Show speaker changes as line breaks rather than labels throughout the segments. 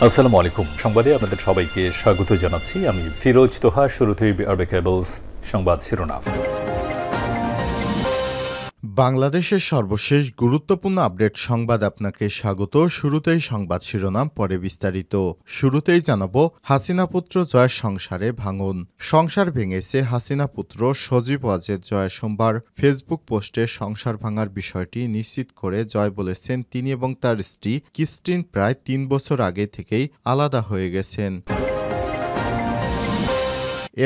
আসসালামু আলাইকুম। সংবাদে আপনাদের সবাইকে স্বাগত জানাচ্ছি। আমি ফিরোজ তোহা। শুরুতেই আরবে কেবলস সংবাদ শিরোনাম।
বাংলাদেশের সর্বশেষ গুরুত্বপূর্ণ আপডেট সংবাদ আপনাকে স্বাগত। শুরুতেই সংবাদ শিরোনাম, পরে বিস্তারিত। শুরুতেই জানাবো, হাসিনা পুত্র জয়ের সংসারে ভাঙন। সংসার ভেঙেছে হাসিনা পুত্র সজীব ওয়াজেদ জয়। সোমবার ফেসবুক পোস্টে সংসার ভাঙার বিষয়টি নিশ্চিত করে জয় বলেছেন তিনি এবং তার স্ত্রী ক্রিস্টিন প্রায় ৩ বছর আগে থেকেই আলাদা হয়ে গেছেন।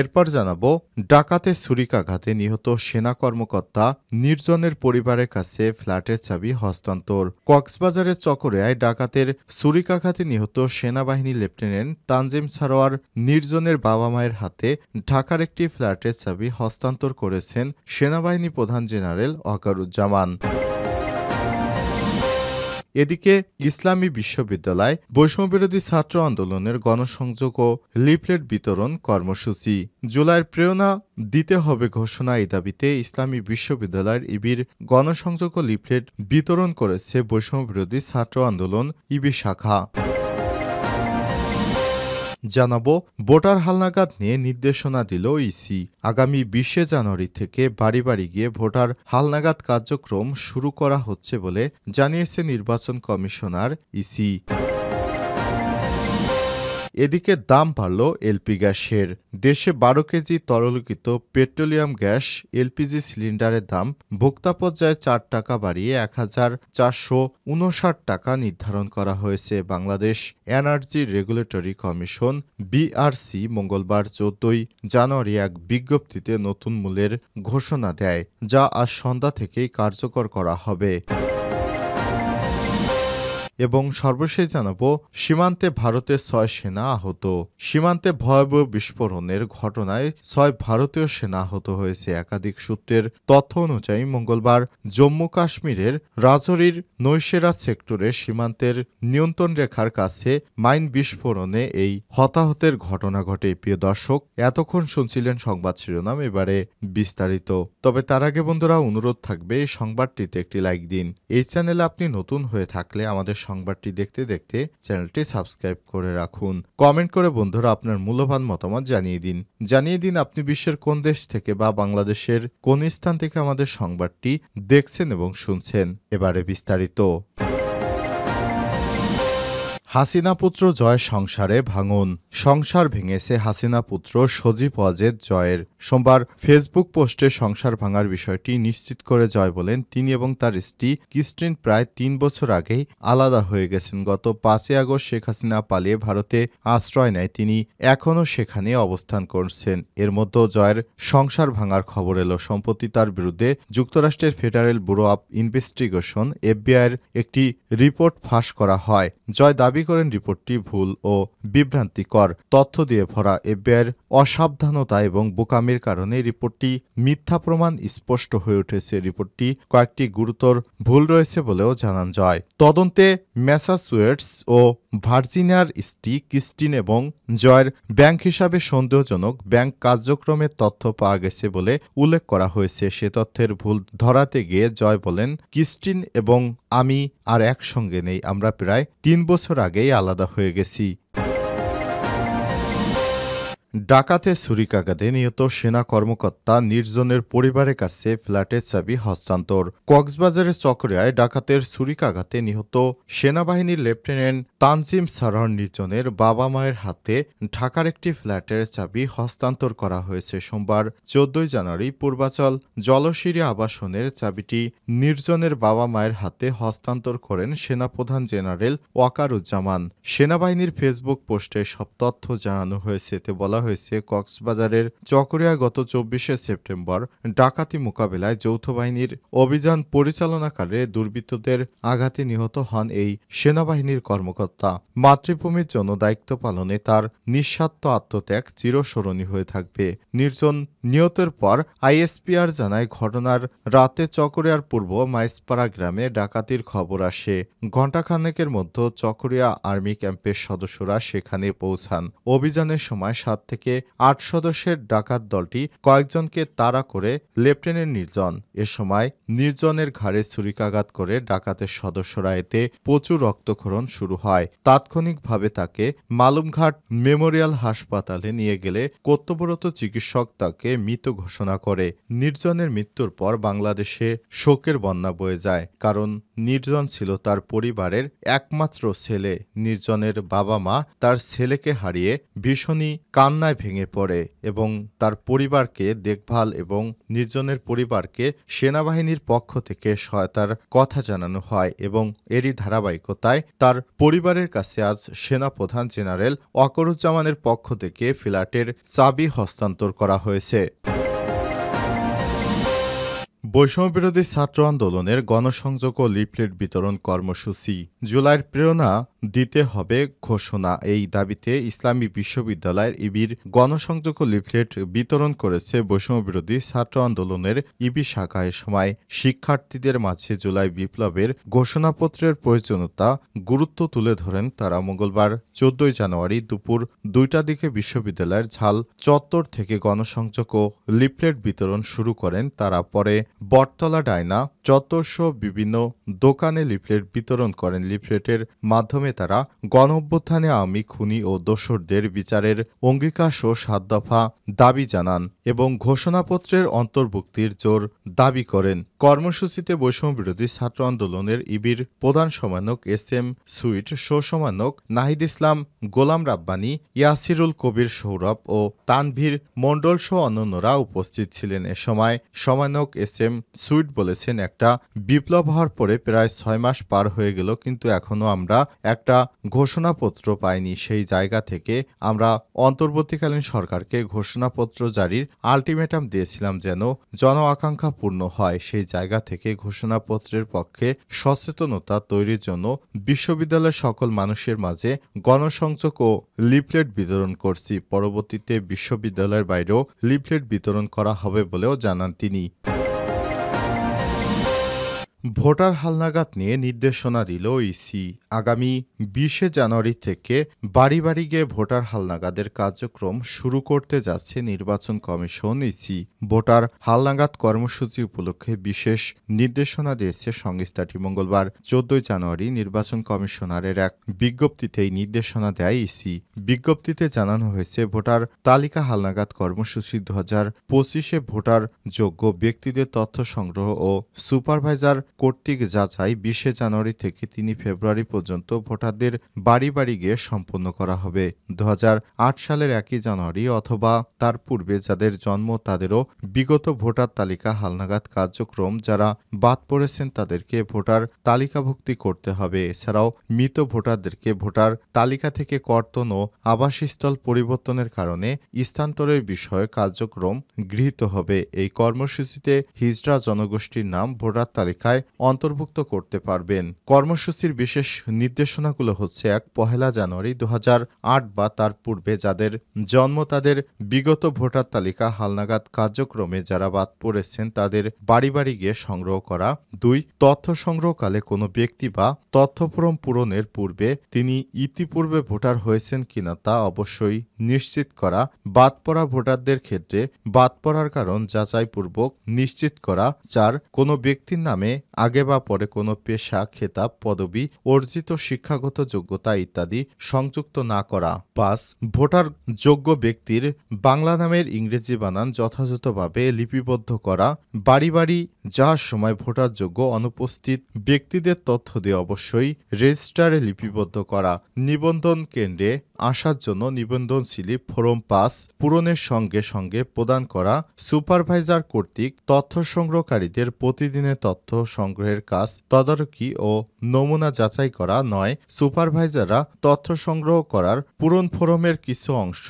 এরপর জানাবো, ডাকাতে ছুরিকাঘাতে নিহত সেনা কর্মকর্তা নির্জনের পরিবারের কাছে ফ্ল্যাটের চাবি হস্তান্তর। কক্সবাজারের চকরিয়ায় ডাকাতের ছুরিকাঘাতে নিহত সেনাবাহিনী লেফটেন্যান্ট তানজিম সারোয়ার নির্জনের বাবা মায়ের হাতে ঢাকার একটি ফ্ল্যাটের চাবি হস্তান্তর করেছেন সেনাবাহিনী প্রধান জেনারেল ওয়াকারুজ্জামান। এদিকে ইসলামী বিশ্ববিদ্যালয় বৈষম্যবিরোধী ছাত্র আন্দোলনের গণসংযোগ ও লিফলেট বিতরণ কর্মসূচি। জুলাইয়ের প্রেরণা দিতে হবে ঘোষণা এই দাবিতে ইসলামী বিশ্ববিদ্যালয়ের ইবির গণসংযোগ ও লিফলেট বিতরণ করেছে বৈষম্যবিরোধী ছাত্র আন্দোলন ইবি শাখা। জানাবো, ভোটার হালনাগাদ নিয়ে নির্দেশনা দিল ইসি। আগামী ২০ জানুয়ারি থেকে বাড়ি বাড়ি গিয়ে ভোটার হালনাগাদ কার্যক্রম শুরু করা হচ্ছে বলে জানিয়েছে নির্বাচন কমিশনার ইসি। এদিকে দাম বাড়ল এলপি গ্যাসের। দেশে ১২ কেজি তরলীকৃত পেট্রোলিয়াম গ্যাস এলপিজি সিলিন্ডারের দাম ভোক্তা পর্যায়ে ৪ টাকা বাড়িয়ে ১,৪৫৯ টাকা নির্ধারণ করা হয়েছে। Bangladesh energy regulatory commission BRC মঙ্গলবার ১৪ জানুয়ারি এক বিজ্ঞপ্তিতে নতুন মূল্যের ঘোষণা দেয়, যা আজ সন্ধ্যা থেকেই কার্যকর করা হবে। এবং সর্বশেষ জানাবো, সীমান্তে ভারতের ৬ সেনা আহত। সীমান্তে ভয়াবহ বিস্ফোরণের ঘটনায় ৬ ভারতীয় সেনা আহত হয়েছে। একাধিক সূত্রের তথ্য অনুযায়ী মঙ্গলবার জম্মু কাশ্মীরের রাজৌরির নৈশেরা সেক্টরে সীমান্তের নিয়ন্ত্রণ রেখার কাছে মাইন বিস্ফোরণে এই হতাহতের ঘটনা ঘটে। প্রিয় দর্শক, এতক্ষণ শুনছিলেন সংবাদ শিরোনাম, এবারে বিস্তারিত। তবে তার আগে বন্ধুরা, অনুরোধ থাকবে এই সংবাদটিতে একটি লাইক দিন। এই চ্যানেলে আপনি নতুন হয়ে থাকলে আমাদের সংবাদটি দেখতে দেখতে চ্যানেলটি সাবস্ক্রাইব করে রাখুন। কমেন্ট করে বন্ধুরা আপনার মূল্যবান মতামত জানিয়ে দিন আপনি বিশ্বের কোন দেশ থেকে বা বাংলাদেশের কোন স্থান থেকে আমাদের সংবাদটি দেখছেন এবং শুনছেন। এবারে বিস্তারিত। হাসিনা পুত্র জয়ের সংসারে ভাঙন। সংসার ভেঙেছে হাসিনা পুত্র সজীব ওয়াজেদ জয়ের। সোমবার ফেসবুক পোস্টে সংসার ভাঙার বিষয়টি নিশ্চিত করে জয় বলেন তিনি এবং তার স্ত্রী ক্রিস্টিন প্রায় ৩ বছর আগেই আলাদা হয়ে গেছেন। গত ৫ই আগস্ট শেখ হাসিনা পালিয়ে ভারতে আশ্রয় নেয় তিনি এখনও সেখানে অবস্থান করছেন। এর মধ্যে জয়ের সংসার ভাঙার খবর এলো। সম্প্রতি তার বিরুদ্ধে যুক্তরাষ্ট্রের ফেডারেল ব্যুরো অব ইনভেস্টিগেশন এফবিআইয়ের একটি রিপোর্ট ফাঁস করা হয়। জয় দাবি করেন রিপোর্টটি ভুল ও বিভ্রান্তিকর তথ্য দিয়ে ভরা। এফবিআইয়ের অসাবধানতা এবং বোকামির কারণে রিপোর্টটি মিথ্যা প্রমাণ স্পষ্ট হয়ে উঠেছে। রিপোর্টটি কয়েকটি গুরুতর ভুল রয়েছে বলেও জানান জয়। তদন্তে ম্যাসাচুসেটস ও ভার্জিনিয়ার স্ত্রী ক্রিস্টিন এবং জয়ের ব্যাংক হিসাবে সন্দেহজনক ব্যাংক কার্যক্রমের তথ্য পাওয়া গেছে বলে উল্লেখ করা হয়েছে। সে তথ্যের ভুল ধরাতে গিয়ে জয় বলেন, ক্রিস্টিন এবং আমি আর একসঙ্গে নেই, আমরা প্রায় ৩ বছর আগেই আলাদা হয়ে গেছি। ডাকাতে ছুরিকাঘাতে নিহত সেনা কর্মকর্তা নির্জনের পরিবারের কাছে ফ্ল্যাটের চাবি হস্তান্তর। কক্সবাজারের চকরিয়ায় ডাকাতের ছুরিকাঘাতে নিহত সেনাবাহিনীর লেফটেন্যান্ট তানজিম সারোয়ার নির্জনের বাবা মায়ের হাতে ঢাকার একটি ফ্ল্যাটের চাবি হস্তান্তর করা হয়েছে। সোমবার ১৪ জানুয়ারি পূর্বাচল জলশিরি আবাসনের চাবিটি নির্জনের বাবা মায়ের হাতে হস্তান্তর করেন সেনাপ্রধান জেনারেল ওয়াকারুজ্জামান। সেনাবাহিনীর ফেসবুক পোস্টে সব তথ্য জানানো হয়েছে। এতে বলা হয়েছে, কক্সবাজারের চকরিয়া গত ২৪শে সেপ্টেম্বর ডাকাতি মোকাবেলায় যৌথ বাহিনীর অভিযান পরিচালনাকালে দুর্বৃত্তদের আঘাতে নিহত হন এই সেনাবাহিনীর কর্মকর্তা। মাতৃভূমির জন্য দায়িত্ব পালনে তার নিঃস্বার্থ আত্মত্যাগ চিরস্মরণীয় হয়ে থাকবে। নির্জন নিহতের পর আইএসপিআর জানায়, ঘটনার রাতে চকরিয়ার পূর্ব মাইসপাড়া গ্রামে ডাকাতির খবর আসে। ঘণ্টাখানেকের মধ্যে চকরিয়া আর্মি ক্যাম্পের সদস্যরা সেখানে পৌঁছান। অভিযানের সময় ৭ থেকে ৮ সদস্যের ডাকাত দলটি কয়েকজনকে তাড়া করে লেফটেন্যান্ট নির্জন। এ সময় নির্জনের ঘাড়ে ছুরিকাঘাত করে ডাকাতের সদস্যরা, এতে প্রচুর রক্তক্ষরণ শুরু হয়। হয়। তাৎক্ষণিকভাবে তাকে মালুমঘাট মেমোরিয়াল হাসপাতালে নিয়ে গেলে কর্তব্যরত চিকিৎসক তাকে মৃত ঘোষণা করে। নির্জনের মৃত্যুর পর বাংলাদেশে শোকের বন্যা বয়ে যায়, কারণ নির্জন ছিল তার পরিবারের একমাত্র ছেলে। নির্জনের বাবা মা তার ছেলেকে হারিয়ে ভীষণই কান্নায় ভেঙে পড়ে এবং তার পরিবারকে দেখভাল এবং নির্জনের পরিবারকে সেনাবাহিনীর পক্ষ থেকে সহায়তার কথা জানানো হয় এবং এরই ধারাবাহিকতায় তার পরিবারের কাছে আজ সেনাপ্রধান জেনারেল ওয়াকারুজ্জামানের পক্ষ থেকে ফ্ল্যাটের চাবি হস্তান্তর করা হয়েছে। বৈষম্যবিরোধী ছাত্র আন্দোলনের গণসংযোগ ও লিফলেট বিতরণ কর্মসূচি জুলাইয়ের প্রেরণা দিতে হবে ঘোষণা, এই দাবিতে ইসলামী বিশ্ববিদ্যালয়ের ইবির গণসংযোগ ও লিফলেট বিতরণ করেছে বৈষম্যবিরোধী ছাত্র আন্দোলনের ইবি শাখা। এ সময় শিক্ষার্থীদের মাঝে জুলাই বিপ্লবের ঘোষণাপত্রের প্রয়োজনীয়তা গুরুত্ব তুলে ধরেন তারা। মঙ্গলবার ১৪ জানুয়ারি দুপুর ২টার দিকে বিশ্ববিদ্যালয়ের ঝাল চত্বর থেকে গণসংযোগ ও লিফলেট বিতরণ শুরু করেন তারা। পরে বটতলা ডায়না চত্বরসহ বিভিন্ন দোকানে লিফলেট বিতরণ করেন। লিফলেটের মাধ্যমে তারা গণঅভ্যুত্থানে আওয়ামী খুনি ও দোসরদের বিচারের অঙ্গীকারসহ ৭ দফা দাবি জানান এবং ঘোষণাপত্রের অন্তর্ভুক্তির জোর দাবি করেন। কর্মসূচিতে বৈষম্যবিরোধী ছাত্র আন্দোলনের ইবির প্রধান সমন্বয়ক S M sweet, সহ-সমন্বয়ক Nahid Islam, Golam Rabbani, ইয়াসিরুল কবির সৌরভ ও তানভীর মণ্ডল সহ অন্যান্যরা উপস্থিত ছিলেন। এ সময় সমন্বয়ক এস এম সুইট বলেছেন, একটা বিপ্লব হওয়ার পরে প্রায় ৬ মাস পার হয়ে গেল, কিন্তু এখনো আমরা একটা ঘোষণাপত্র পাইনি। সেই জায়গা থেকে আমরা অন্তর্বর্তীকালীন সরকারকে ঘোষণাপত্র জারির আলটিমেটাম দিয়েছিলাম যেন জন আকাঙ্ক্ষা পূর্ণ হয়। সেই জায়গা থেকে ঘোষণাপত্রের পক্ষে সচেতনতা তৈরির জন্য বিশ্ববিদ্যালয়ের সকল মানুষের মাঝে গণসংযোগ ও লিফলেট বিতরণ করছি। পরবর্তীতে বিশ্ববিদ্যালয়ের বাইরেও লিফলেট বিতরণ করা হবে বলেও জানান তিনি। ভোটার হালনাগাদ নিয়ে নির্দেশনা দিল ইসি। আগামী ২০ জানুয়ারি থেকে বাড়ি বাড়ি গিয়ে ভোটার হালনাগাদের কার্যক্রম শুরু করতে যাচ্ছে নির্বাচন কমিশন। ইসি ভোটার হালনাগাদ কর্মসূচি উপলক্ষে বিশেষ নির্দেশনা দিয়েছে সংস্থাটি। মঙ্গলবার ১৪ জানুয়ারি নির্বাচন কমিশনারের এক বিজ্ঞপ্তিতে এই নির্দেশনা দেয় ইসি। বিজ্ঞপ্তিতে জানানো হয়েছে, ভোটার তালিকা হালনাগাদ কর্মসূচি ২০২৫-এ ভোটার যোগ্য ব্যক্তিদের তথ্য সংগ্রহ ও সুপারভাইজার কর্তৃক যাচাই ২০ জানুয়ারি থেকে ৩ ফেব্রুয়ারি পর্যন্ত ভোটারদের বাড়ি বাড়ি গিয়ে সম্পন্ন করা হবে। ২০০৮ সালের ১ জানুয়ারি অথবা তার পূর্বে যাদের জন্ম তাদেরও বিগত ভোটার তালিকা হালনাগাদ কার্যক্রম যারা বাদ পড়েছেন তাদেরকে ভোটার তালিকাভুক্তি করতে হবে। এছাড়াও মৃত ভোটারদেরকে ভোটার তালিকা থেকে কর্তন ও আবাসস্থল পরিবর্তনের কারণে স্থানান্তরের বিষয়ে কার্যক্রম গৃহীত হবে। এই কর্মসূচিতে হিজড়া জনগোষ্ঠীর নাম ভোটার তালিকায় অন্তর্ভুক্ত করতে পারবেন। কর্মসূচির বিশেষ নির্দেশনাগুলো হচ্ছে: ১ পহেলা জানুয়ারি ২০০৮ বা তার পূর্বে যাদের জন্ম তাদের বিগত ভোটার তালিকা হালনাগাদ কার্যক্রমে যারা বাদ পড়েছেন তাদের বাড়ি বাড়ি গিয়ে সংগ্রহ করা। ২ তথ্য সংগ্রহকালে কোনো ব্যক্তি বা তথ্য ফর্ম পূরণের পূর্বে তিনি ইতিপূর্বে ভোটার হয়েছেন কিনা তা অবশ্যই নিশ্চিত করা। বাদ পড়া ভোটারদের ক্ষেত্রে বাদ পড়ার কারণ যাচাইপূর্বক নিশ্চিত করা। ৪ কোনো ব্যক্তির নামে আগে বা পরে কোনো পেশা, খেতাব, পদবি, অর্জিত শিক্ষাগত যোগ্যতা ইত্যাদি সংযুক্ত না করা। ৫ ভোটার যোগ্য ব্যক্তির বাংলা নামের ইংরেজি বানান যথাযথভাবে লিপিবদ্ধ করা। বাড়ি বাড়ি যাওয়ার সময় ভোটার যোগ্য অনুপস্থিত ব্যক্তিদের তথ্য দিয়ে অবশ্যই রেজিস্টারে লিপিবদ্ধ করা। নিবন্ধন কেন্দ্রে আসার জন্য নিবন্ধন স্লিপ ফরম ৫ পূরণের সঙ্গে সঙ্গে প্রদান করা। সুপারভাইজার কর্তৃক তথ্য সংগ্রহকারীদের প্রতিদিনের তথ্য সংগ্রহের কাজ তদারকি ও নমুনা যাচাই করা। ৯ সুপারভাইজাররা তথ্য সংগ্রহ করার পূরণ ফরমের কিছু অংশ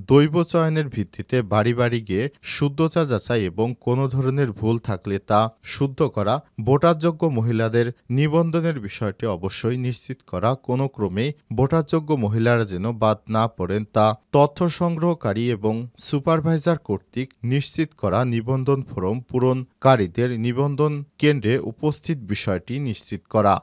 দৈব চয়নের ভিত্তিতে বাড়ি বাড়ি গিয়ে শুদ্ধতা যাচাই এবং কোনো ধরনের ভুল থাকলে তা শুদ্ধ করা। ভোটারযোগ্য মহিলাদের নিবন্ধনের বিষয়টি অবশ্যই নিশ্চিত করা। কোনো ক্রমেই ভোটারযোগ্য মহিলারা যেন বাদ না পড়েন তা তথ্য সংগ্রহকারী এবং সুপারভাইজার কর্তৃক নিশ্চিত করা। নিবন্ধন ফরম পূরণকারীদের নিবন্ধন কেন্দ্রে উপস্থিত বিষয়টি নিশ্চিত করা।